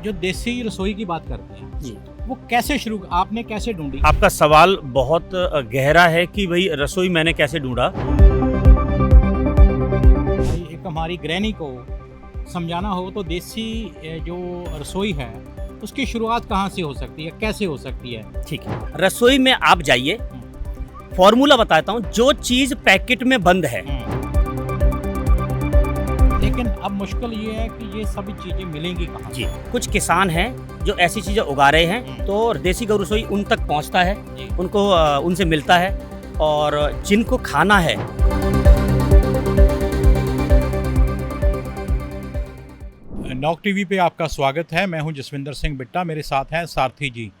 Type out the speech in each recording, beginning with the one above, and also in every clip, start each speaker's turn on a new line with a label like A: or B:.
A: जो देसी रसोई की बात करते हैं
B: जी,
A: वो कैसे शुरू आपने कैसे ढूंढी?
B: आपका सवाल बहुत गहरा है कि भाई रसोई मैंने कैसे ढूंढा।
A: भाई एक हमारी गृहिणी को समझाना हो तो देसी जो रसोई है उसकी शुरुआत कहाँ से हो सकती है, कैसे हो सकती है?
B: ठीक है, रसोई में आप जाइए, फॉर्मूला बताता हूँ। जो चीज़ पैकेट में बंद है,
A: लेकिन अब मुश्किल ये है कि ये सभी चीजें मिलेंगी कहाँ?
B: जी, कुछ किसान हैं जो ऐसी चीज़ें उगा रहे हैं, तो देसी गौ रसोई उन तक पहुँचता है,
A: जी।
B: उनको उनसे मिलता है। और जिनको खाना है,
A: नॉक टीवी पे आपका स्वागत है। मैं हूं जसविंदर सिंह बिट्टा, मेरे साथ हैं सारथी जी।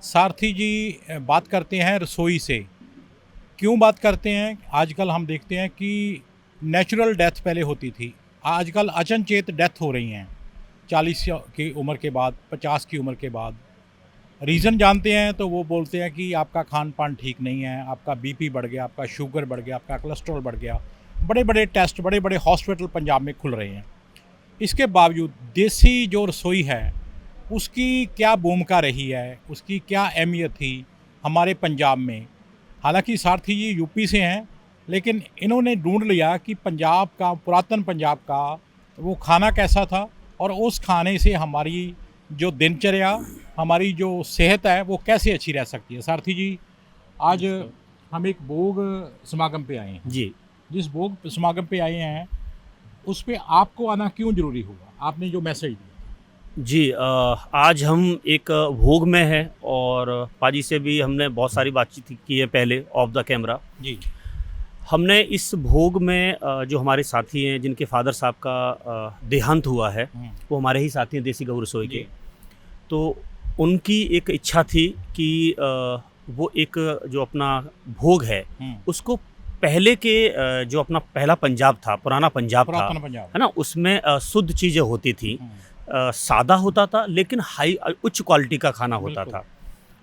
A: सारथी जी बात करते हैं रसोई से। क्यों बात करते हैं? आजकल हम देखते हैं कि नेचुरल डेथ पहले होती थी, आजकल अचनचेत डेथ हो रही हैं 40 की उम्र के बाद, 50 की उम्र के बाद। रीज़न जानते हैं तो वो बोलते हैं कि आपका खान पान ठीक नहीं है, आपका बीपी बढ़ गया, आपका शुगर बढ़ गया, आपका कोलेस्ट्रॉल बढ़ गया। बड़े बड़े टेस्ट, बड़े बड़े हॉस्पिटल पंजाब में खुल रहे हैं। इसके बावजूद देसी जो रसोई है उसकी क्या भूमिका रही है, उसकी क्या अहमियत थी हमारे पंजाब में? हालांकि सारथी जी यूपी से हैं, लेकिन इन्होंने ढूंढ लिया कि पंजाब का, पुरातन पंजाब का वो खाना कैसा था और उस खाने से हमारी जो दिनचर्या, हमारी जो सेहत है वो कैसे अच्छी रह सकती है। सारथी जी, आज हम एक भोग समागम पे आए हैं।
B: जी,
A: जिस भोग समागम पे आए हैं उस पे आपको आना क्यों जरूरी हुआ? आपने जो मैसेज दिया।
B: जी, आज हम एक भोग में हैं और पाजी से भी हमने बहुत सारी बातचीत की है पहले ऑफ द कैमरा।
A: जी।
B: हमने इस भोग में जो हमारे साथी हैं, जिनके फादर साहब का देहांत हुआ है, वो हमारे ही साथी हैं देसी गौ रसोई के। तो उनकी एक इच्छा थी कि वो एक जो अपना भोग है उसको पहले के जो अपना पहला पंजाब था, पुराना पंजाब था, है ना, उसमें शुद्ध चीज़ें होती थी, सादा होता था लेकिन हाई उच्च क्वालिटी का खाना होता था।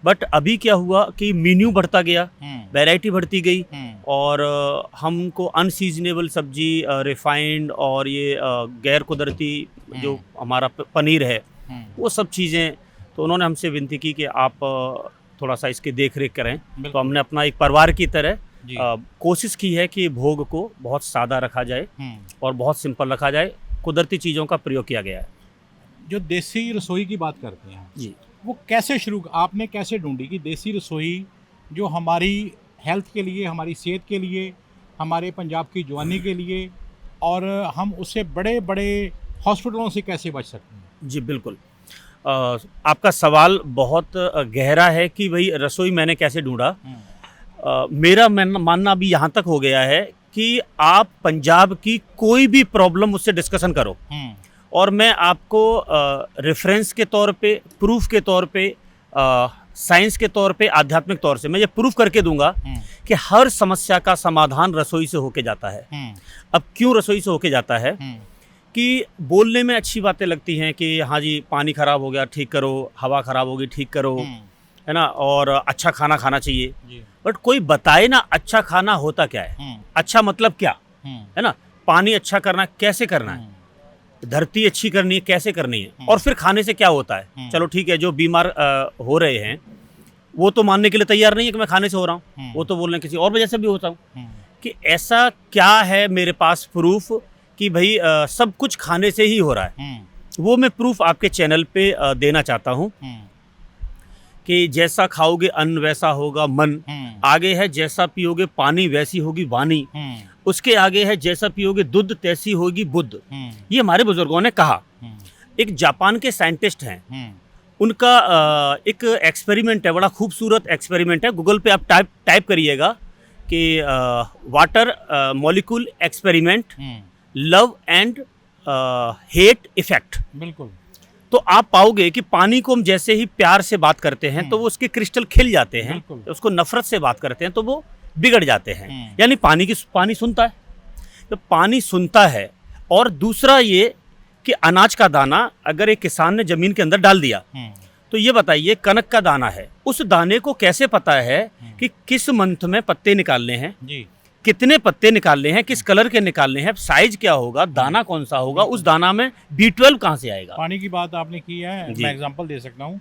B: बट अभी क्या हुआ कि मेन्यू बढ़ता गया, वैरायटी बढ़ती गई और हमको अनसीजनेबल सब्जी, रिफाइंड और ये गैर कुदरती जो हमारा पनीर है, वो सब चीज़ें, तो उन्होंने हमसे विनती की कि आप थोड़ा सा इसकी देख रेख करें। तो हमने अपना एक परिवार की तरह कोशिश की है कि भोग को बहुत सादा रखा जाए और बहुत सिंपल रखा जाए, कुदरती चीज़ों का प्रयोग किया गया है।
A: जो देसी रसोई की बात करते हैं
B: जी,
A: वो कैसे शुरू, आपने कैसे ढूंढी कि देसी रसोई जो हमारी हेल्थ के लिए, हमारी सेहत के लिए, हमारे पंजाब की जवानी के लिए, और हम उससे बड़े बड़े हॉस्पिटलों से कैसे बच सकते हैं?
B: जी बिल्कुल। आपका सवाल बहुत गहरा है कि भाई रसोई मैंने कैसे ढूंढा। मेरा मानना भी यहाँ तक हो गया है कि आप पंजाब की कोई भी प्रॉब्लम मुझसे डिस्कशन करो और मैं आपको रेफरेंस के तौर पे, प्रूफ के तौर पे, साइंस के तौर पे, आध्यात्मिक तौर से मैं ये प्रूफ करके दूंगा कि हर समस्या का समाधान रसोई से होके जाता है। अब क्यों रसोई से होके जाता है? कि बोलने में अच्छी बातें लगती हैं कि हाँ जी, पानी ख़राब हो गया ठीक करो, हवा ख़राब होगी ठीक करो, है ना, और अच्छा खाना खाना चाहिए। बट कोई बताए ना अच्छा खाना होता क्या है, अच्छा मतलब क्या है ना, पानी अच्छा करना कैसे करना है, धरती अच्छी करनी है कैसे करनी है, और फिर खाने से क्या होता है। चलो ठीक है, जो बीमार हो रहे हैं वो तो मानने के लिए तैयार नहीं है कि मैं खाने से हो रहा हूँ, वो तो बोल रहे हैं किसी और वजह से भी होता हूँ। कि ऐसा क्या है मेरे पास प्रूफ कि भाई सब कुछ खाने से ही हो रहा है, वो मैं प्रूफ आपके चैनल पे देना चाहता हूँ। कि जैसा खाओगे अन्न वैसा होगा मन, आगे है जैसा पियोगे पानी वैसी होगी वाणी, उसके आगे है जैसा पियोगे दूध तैसी होगी बुद्ध। ये हमारे बुजुर्गों ने कहा। एक जापान के साइंटिस्ट हैं, उनका एक एक्सपेरिमेंट है, बड़ा खूबसूरत एक्सपेरिमेंट है, गूगल पे आप टाइप करिएगा कि water molecule experiment love and hate effect.
A: बिल्कुल।
B: तो आप पाओगे कि पानी को हम जैसे ही प्यार से बात करते हैं तो वो उसके क्रिस्टल खिल जाते हैं, उसको नफरत से बात करते हैं तो वो बिगड़ जाते हैं। यानी पानी सुनता है, तो पानी सुनता है। और दूसरा ये कि अनाज का दाना अगर एक किसान ने जमीन के अंदर डाल दिया, तो ये बताइए कनक का दाना है, उस दाने को कैसे पता है कि किस मंथ में पत्ते निकालने हैं, कितने पत्ते निकालने हैं, किस कलर के निकालने हैं, साइज क्या होगा, दाना कौन सा होगा, उस दाना में B12 कहाँ से आएगा।
A: पानी की बात आपने की है,
B: जी।
A: मैं एग्जांपल दे सकता हूँ।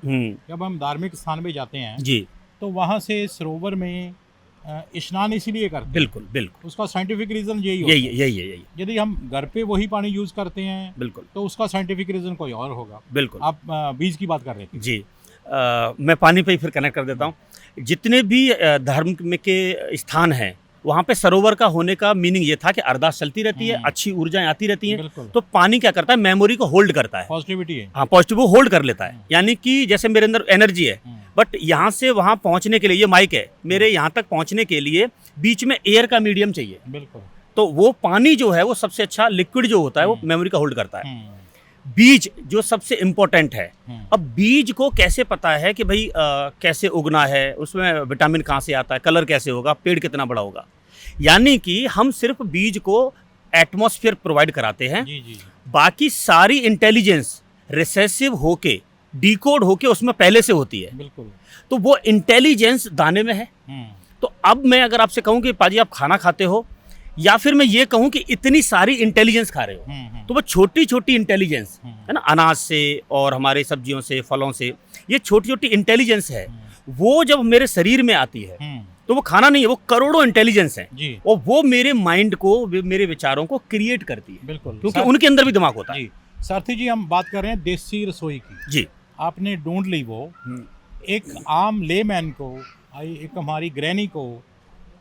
A: जब हम धार्मिक स्थान पे जाते हैं
B: जी
A: तो वहाँ से सरोवर में स्नान इसीलिए करते हैं।
B: बिल्कुल बिल्कुल,
A: उसका साइंटिफिक रीजन यही होता
B: यही
A: है।
B: यही है यही,
A: यदि हम घर पे वही पानी यूज करते हैं
B: बिल्कुल
A: तो उसका साइंटिफिक रीजन कोई और होगा।
B: बिल्कुल।
A: आप बीज की बात कर रहे थे।
B: जी मैं पानी पे ही फिर कनेक्ट कर देता हूँ। जितने भी धर्म में के स्थान हैं, वहाँ पे सरोवर का होने का मीनिंग ये था कि अरदास चलती रहती है, अच्छी ऊर्जाएं आती रहती हैं,
A: बिल्कुल।
B: तो पानी क्या करता है, मेमोरी को होल्ड करता है।
A: पॉजिटिविटी है।
B: हाँ, पॉजिटिव वो होल्ड कर लेता है। यानी कि जैसे मेरे अंदर एनर्जी है, बट यहाँ से वहाँ पहुँचने के लिए, ये माइक है, मेरे यहाँ तक पहुँचने के लिए बीच में एयर का मीडियम चाहिए।
A: बिल्कुल।
B: तो वो पानी जो है वो सबसे अच्छा लिक्विड जो होता है वो मेमोरी का होल्ड करता है। बीज जो सबसे इम्पोर्टेंट है। अब बीज को कैसे पता है कि भाई कैसे उगना है, उसमें विटामिन कहाँ से आता है, कलर कैसे होगा, पेड़ कितना बड़ा होगा। यानी कि हम सिर्फ बीज को एटमॉस्फेयर प्रोवाइड कराते हैं,
A: जी जी।
B: बाकी सारी इंटेलिजेंस रिसेसिव होके डिकोड होके उसमें पहले से होती है।
A: बिल्कुल।
B: तो वो इंटेलिजेंस दाने में है। तो अब मैं अगर आपसे कहूँ कि पाजी आप खाना खाते हो, या फिर मैं ये कहूँ कि इतनी सारी इंटेलिजेंस खा रहे हो, तो वो छोटी छोटी इंटेलिजेंस है ना, अनाज से और हमारे सब्जियों से, फलों से, ये छोटी छोटी इंटेलिजेंस है, वो जब मेरे शरीर में आती है तो वो खाना नहीं है, वो करोड़ों इंटेलिजेंस है
A: जी।
B: और वो मेरे माइंड को, मेरे विचारों को क्रिएट करती है।
A: बिल्कुल,
B: क्योंकि उनके अंदर भी दिमाग होता है।
A: जी। सारथी जी, हम बात कर रहे हैं देसी रसोई की।
B: जी।
A: आपने ढूंढ ली वो। एक आम लेमैन को, एक हमारी ग्रैनी को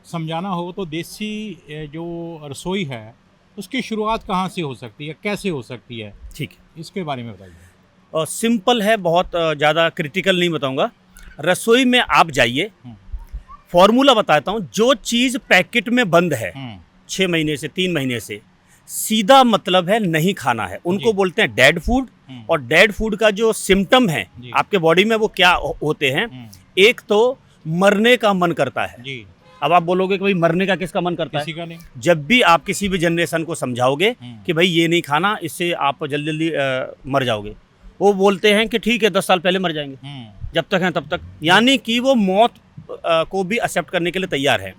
A: समझाना हो तो देसी जो रसोई है उसकी शुरुआत कहाँ से हो सकती है, कैसे हो सकती है,
B: ठीक है,
A: इसके बारे में बताइए।
B: और सिंपल है, बहुत ज़्यादा क्रिटिकल नहीं बताऊंगा। रसोई में आप जाइए, फॉर्मूला बताता हूँ। जो चीज़ पैकेट में बंद है 6 महीने से, 3 महीने से, सीधा मतलब है नहीं खाना है, उनको बोलते हैं डेड फूड। और डेड फूड का जो सिम्टम है आपके बॉडी में वो क्या होते हैं, एक तो मरने का मन करता है
A: जी।
B: अब आप बोलोगे कि भाई मरने का किसका मन करता
A: किसी
B: है?
A: का नहीं।
B: जब भी आप किसी भी जनरेशन को समझाओगे कि भाई ये नहीं खाना, इससे आप जल्दी जल्दी मर जाओगे, वो बोलते हैं कि ठीक है 10 साल पहले मर जाएंगे, जब तक हैं तब तक। यानी कि वो मौत को भी एक्सेप्ट करने के लिए तैयार है।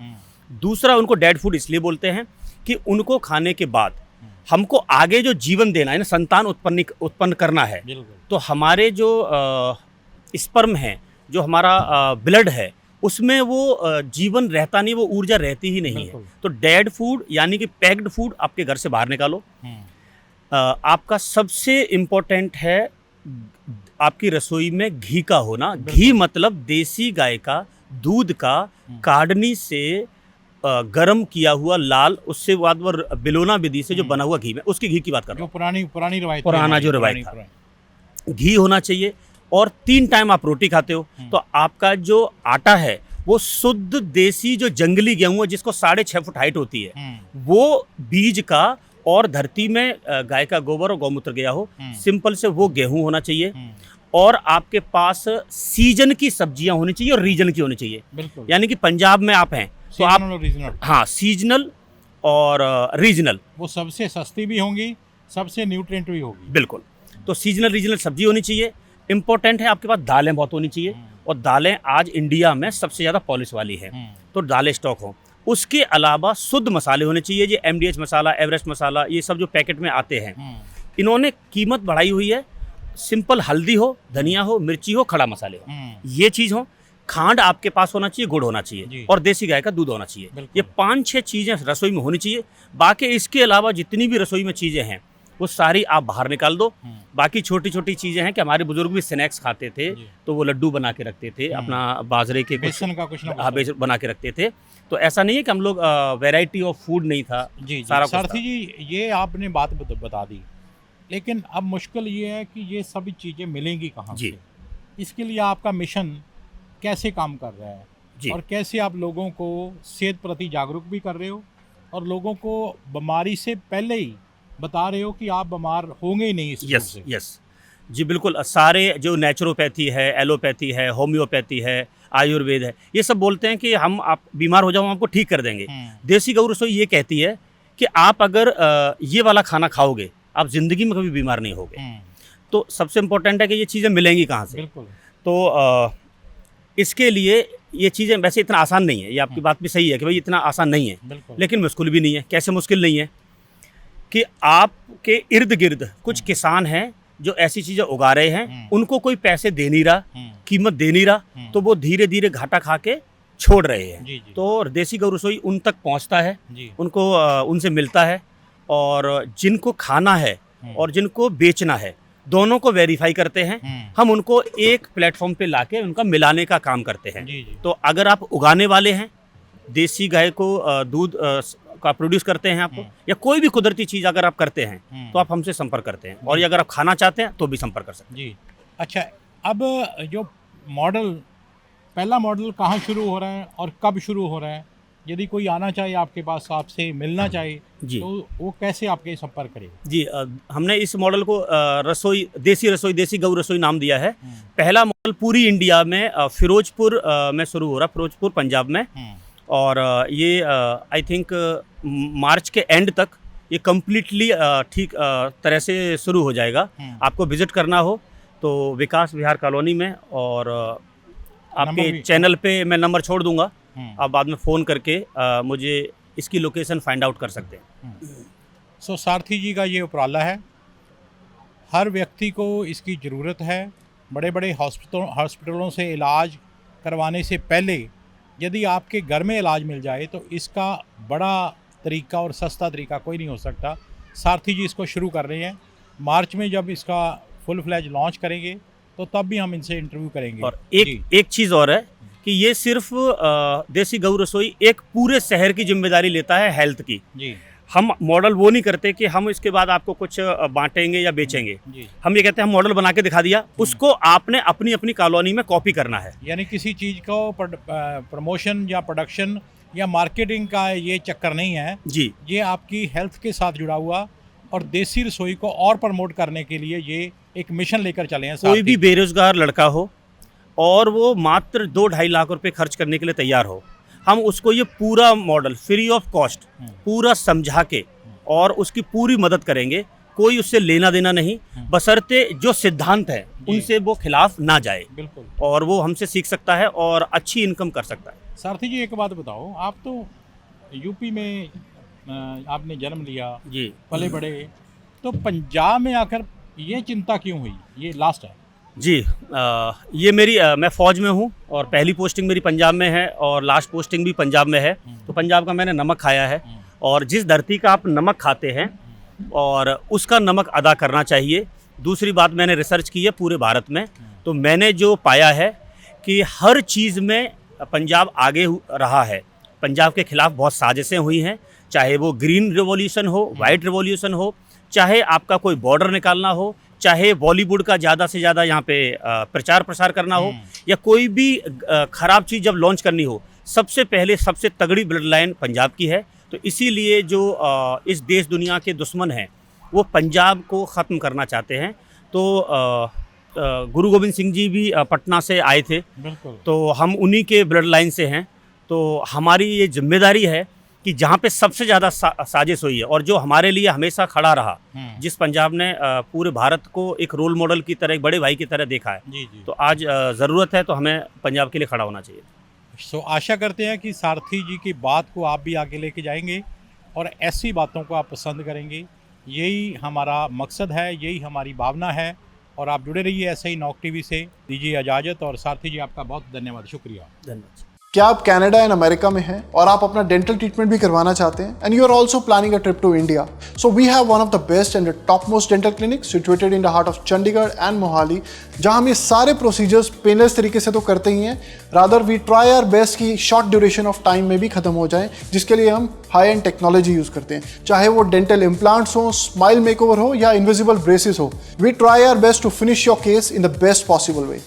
B: दूसरा, उनको डेड फूड इसलिए बोलते हैं कि उनको खाने के बाद हमको आगे जो जीवन देना है ना, संतान उत्पन्न करना है, तो हमारे जो स्पर्म है, जो हमारा ब्लड है, उसमें वो जीवन रहता नहीं, वो ऊर्जा रहती ही नहीं है। तो डेड फूड यानी कि पैक्ड फूड आपके घर से बाहर निकालो। आपका सबसे इम्पोर्टेंट है आपकी रसोई में घी का होना। घी मतलब देसी गाय का दूध का काढ़नी से गरम किया हुआ लाल, उससे बाद वो बिलोना विधि से जो बना हुआ घी, में उसकी घी की बात कर रहा हूँ।
A: पुरानी रवायत,
B: पुराना जो रवायत था, घी होना चाहिए। और 3 टाइम आप रोटी खाते हो तो आपका जो आटा है वो शुद्ध देसी जो जंगली गेहूं है, जिसको 6.5 फुट हाइट होती है, वो बीज का, और धरती में गाय का गोबर और गौमूत्र गया हो, सिंपल से वो गेहूं होना चाहिए। और आपके पास सीजन की सब्जियां होनी चाहिए और रीजन की होनी चाहिए। यानी कि पंजाब में आप हैं तो आप, हाँ, सीजनल और रीजनल,
A: वो सबसे सस्ती भी होंगी, सबसे न्यूट्रिएंट भी होगी।
B: बिल्कुल। तो सीजनल रीजनल सब्जी होनी चाहिए। इंपॉर्टेंट है आपके पास दालें बहुत होनी चाहिए, और दालें आज इंडिया में सबसे ज़्यादा पॉलिश वाली है, तो दालें स्टॉक हो। उसके अलावा शुद्ध मसाले होने चाहिए, ये MDH मसाला, एवरेस्ट मसाला, ये सब जो पैकेट में आते हैं, इन्होंने कीमत बढ़ाई हुई है। सिंपल हल्दी हो, धनिया हो, मिर्ची हो, खड़ा मसाले हो, ये चीज़ हो। खांड आपके पास होना चाहिए, गुड़ होना चाहिए, और देसी गाय का दूध होना चाहिए। ये 5-6 चीज़ें रसोई में होनी चाहिए। बाकी इसके अलावा जितनी भी रसोई में चीज़ें हैं वो सारी आप बाहर निकाल दो। बाकी छोटी छोटी चीज़ें हैं कि हमारे बुजुर्ग भी स्नैक्स खाते थे, तो वो लड्डू बना के रखते थे, अपना बाजरे के
A: बेसन का कुछ ना
B: बेसन बना के रखते थे। तो ऐसा नहीं है कि हम लोग वैरायटी ऑफ फूड नहीं था।
A: जी,
B: सारा
A: सारथी जी, ये आपने बात बता दी, लेकिन अब मुश्किल ये है कि ये सभी चीज़ें मिलेंगी कहाँ से? इसके लिए आपका मिशन कैसे काम कर रहा है
B: जी।
A: और कैसे आप लोगों को सेहत प्रति जागरूक भी कर रहे हो और लोगों को बीमारी से पहले ही बता रहे हो कि आप बीमार होंगे ही नहीं इस चीज़ से?
B: यस जी, बिल्कुल। सारे जो नेचुरोपैथी है, एलोपैथी है, होम्योपैथी है, आयुर्वेद है, ये सब बोलते हैं कि आप बीमार हो जाओ, हम आपको ठीक कर देंगे। देसी गौ रसोई ये कहती है कि आप अगर ये वाला खाना खाओगे, आप ज़िंदगी में कभी बीमार नहीं होगे। तो सबसे इम्पोर्टेंट है कि ये चीज़ें मिलेंगी कहाँ से?
A: बिल्कुल।
B: तो इसके लिए ये चीज़ें वैसे इतना आसान नहीं है, ये आपकी बात भी सही है कि भाई इतना आसान नहीं है,
A: बिल्कुल।
B: लेकिन मुश्किल भी नहीं है। कैसे मुश्किल नहीं है कि आपके इर्द गिर्द कुछ किसान हैं जो ऐसी चीज़ें उगा रहे हैं, उनको कोई पैसे दे नहीं रहा, कीमत दे नहीं रहा, तो वो धीरे धीरे घाटा खा के छोड़ रहे हैं।
A: जी जी
B: तो देसी गौ रसोई उन तक पहुंचता है,
A: जी।
B: उनको उनसे मिलता है, और जिनको खाना है और जिनको बेचना है दोनों को वेरीफाई करते हैं। हम उनको एक प्लेटफॉर्म पे लाके उनका मिलाने का काम करते हैं।
A: जी जी।
B: तो अगर आप उगाने वाले हैं, देसी गाय को दूध का प्रोड्यूस करते हैं आपको, या कोई भी कुदरती चीज़ अगर आप करते हैं तो आप हमसे संपर्क करते हैं, और ये अगर आप खाना चाहते हैं तो भी संपर्क कर सकते
A: जी। अच्छा, अब जो मॉडल, पहला मॉडल कहाँ शुरू हो रहा है और कब शुरू हो रहा है? यदि कोई आना चाहे आपके पास, आपसे मिलना चाहे,
B: जी।
A: तो वो कैसे आपके संपर्क करेगा?
B: हैं। जी, हमने इस मॉडल को रसोई, देसी गौ रसोई नाम दिया है। पहला मॉडल पूरी इंडिया में फिरोजपुर में शुरू हो रहा, फिरोजपुर पंजाब में, और ये आई थिंक मार्च के एंड तक ये कम्प्लीटली ठीक तरह से शुरू हो जाएगा। आपको विजिट करना हो तो विकास विहार कॉलोनी में, और
A: नंबर
B: आपके
A: भी-
B: चैनल पे मैं नंबर छोड़ दूंगा, आप बाद में फ़ोन करके मुझे इसकी लोकेशन फाइंड आउट कर सकते हैं।
A: सो सारथी जी का ये उपराला है, हर व्यक्ति को इसकी ज़रूरत है। बड़े बड़े हॉस्पिटलों से इलाज करवाने से पहले यदि आपके घर में इलाज मिल जाए तो इसका बड़ा तरीका और सस्ता तरीका कोई नहीं हो सकता। सारथी जी इसको शुरू कर रहे हैं। मार्च में जब इसका फुल फ्लैज लॉन्च करेंगे तो तब भी हम इनसे इंटरव्यू करेंगे।
B: और
A: जी।
B: एक चीज़ और है कि ये सिर्फ देसी गौ रसोई एक पूरे शहर की जिम्मेदारी लेता है हेल्थ की।
A: जी
B: हम मॉडल वो नहीं करते कि हम इसके बाद आपको कुछ बांटेंगे या बेचेंगे।
A: जी।
B: हम ये कहते हैं हम मॉडल बना के दिखा दिया, उसको आपने अपनी अपनी कॉलोनी में कॉपी करना है।
A: यानी किसी चीज़ को प्रमोशन या प्रोडक्शन या मार्केटिंग का ये चक्कर नहीं है।
B: जी
A: ये आपकी हेल्थ के साथ जुड़ा हुआ, और देसी रसोई को और प्रमोट करने के लिए ये एक मिशन लेकर चले हैं।
B: कोई भी
A: सारथी।
B: बेरोजगार लड़का हो और वो मात्र 2-2.5 लाख रुपए खर्च करने के लिए तैयार हो, हम उसको ये पूरा मॉडल फ्री ऑफ कॉस्ट पूरा समझा के और उसकी पूरी मदद करेंगे। कोई उससे लेना देना नहीं, बशर्ते जो सिद्धांत है
A: जी।
B: उनसे वो खिलाफ ना जाए,
A: बिल्कुल।
B: और वो हमसे सीख सकता है और अच्छी इनकम कर सकता है।
A: सारथी जी, एक बात बताओ, आप तो यूपी में आपने जन्म लिया,
B: जी
A: पले बड़े, तो पंजाब में आकर ये चिंता क्यों हुई? ये लास्ट है।
B: जी, ये मेरी मैं फ़ौज में हूँ, और पहली पोस्टिंग मेरी पंजाब में है और लास्ट पोस्टिंग भी पंजाब में है। तो पंजाब का मैंने नमक खाया है, और जिस धरती का आप नमक खाते हैं और उसका नमक अदा करना चाहिए। दूसरी बात, मैंने रिसर्च की है पूरे भारत में, तो मैंने जो पाया है कि हर चीज़ में पंजाब आगे रहा है। पंजाब के खिलाफ बहुत साजिशें हुई हैं, चाहे वो ग्रीन रिवॉल्यूशन हो, वाइट रिवॉल्यूशन हो, चाहे आपका कोई बॉर्डर निकालना हो, चाहे बॉलीवुड का ज़्यादा से ज़्यादा यहाँ पे प्रचार प्रसार करना हो, या कोई भी ख़राब चीज़ जब लॉन्च करनी हो, सबसे पहले सबसे तगड़ी ब्लड लाइन पंजाब की है। तो इसीलिए जो इस देश दुनिया के दुश्मन हैं वो पंजाब को ख़त्म करना चाहते हैं। तो गुरु गोविंद सिंह जी भी पटना से आए थे,
A: बिल्कुल।
B: तो हम उन्हीं के ब्लड लाइन से हैं। तो हमारी ये जिम्मेदारी है कि जहाँ पे सबसे ज़्यादा साजिश हुई है और जो हमारे लिए हमेशा खड़ा रहा, जिस पंजाब ने पूरे भारत को एक रोल मॉडल की तरह, एक बड़े भाई की तरह देखा है,
A: जी जी।
B: तो आज ज़रूरत है तो हमें पंजाब के लिए खड़ा होना चाहिए।
A: सो आशा करते हैं कि सारथी जी की बात को आप भी आगे लेके जाएंगे और ऐसी बातों को आप पसंद करेंगे। यही हमारा मकसद है, यही हमारी भावना है, और आप जुड़े रहिए ऐसे ही नॉक टीवी से। दीजिए इजाज़त, और सारथी जी आपका बहुत धन्यवाद, शुक्रिया।
B: धन्यवाद।
C: क्या आप कनाडा एंड अमेरिका में हैं और आप अपना डेंटल ट्रीटमेंट भी करवाना चाहते हैं and you are also planning a trip to India? So we have one of the best and the top most dental clinic situated in the heart of Chandigarh and Mohali, जहां हम ये सारे प्रोसीजर्स पेनलेस तरीके से तो करते ही हैं, rather we try our best कि शॉर्ट ड्यूरेशन ऑफ टाइम में भी खत्म हो जाए, जिसके लिए हम हाई एंड टेक्नोलॉजी यूज़ करते हैं। चाहे वो डेंटल इम्प्लांट्स हो, स्माइल मेकओवर हो या इनविजिबल ब्रेसेस हो, we try our best to finish your case in the best possible way.